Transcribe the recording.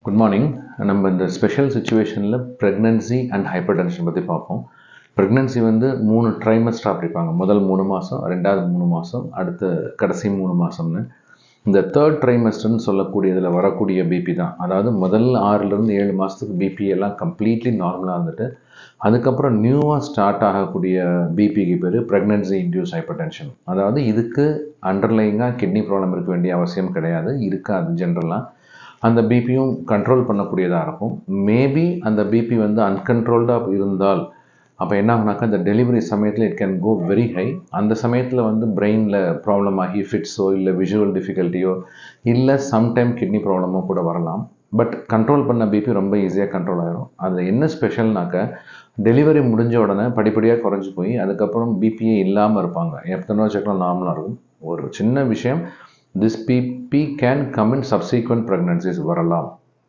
Good morning. நம்ம இந்த special சுச்சுவேஷனில் ப்ரெக்னன்சி அண்ட் ஹைப்பர் டென்ஷன் பற்றி பார்ப்போம். ப்ரெக்னன்சி வந்து 3 ட்ரைமஸ்டராக பிரிப்பாங்க. முதல் 3 மாதம், ரெண்டாவது 3 மாதம், அடுத்த கடைசி 3 மாதம்னு. இந்த தேர்ட் ட்ரைமஸ்டர்னு சொல்லக்கூடியதில் வரக்கூடிய பிபி தான். அதாவது முதல் 6லேருந்து 7 மாதத்துக்கு பிபி எல்லாம் கம்ப்ளீட்லி நார்மலாக இருந்துட்டு அதுக்கப்புறம் நியூவாக ஸ்டார்ட் ஆகக்கூடிய பிபிக்கு பேர் ப்ரெக்னன்சி இன்டியூஸ் ஹைப்பர் டென்ஷன். அதாவது இதுக்கு அண்டர்லைங்காக கிட்னி ப்ராப்ளம் இருக்க வேண்டிய அவசியம் கிடையாது, இருக்காது. ஜென்ரலாக அந்த பிபியும் கண்ட்ரோல் பண்ணக்கூடியதாக இருக்கும். மேபி அந்த பிபி வந்து அன்கண்ட்ரோல்டாக இருந்தால் அப்போ என்ன ஆகுனாக்கா இந்த டெலிவரி சமயத்தில் it can go very high. அந்த சமயத்தில் வந்து பிரெயினில் ப்ராப்ளம் ஆகி ஃபிட்ஸோ இல்லை விஷுவல் டிஃபிகல்ட்டியோ இல்லை சம்டைம் கிட்னி ப்ராப்ளமோ கூட வரலாம். பட் கண்ட்ரோல் பண்ண பிபி ரொம்ப ஈஸியாக கண்ட்ரோல் ஆகிடும். அதில் என்ன ஸ்பெஷல்னாக்க டெலிவரி முடிஞ்ச உடனே படிப்படியாக குறைஞ்சி போய் அதுக்கப்புறம் பிபியே இல்லாமல் இருப்பாங்க. எத்தனை செக்கலாம் நார்மலாக இருக்கும். ஒரு சின்ன விஷயம், this BP can come in subsequent pregnancies வரலாம்.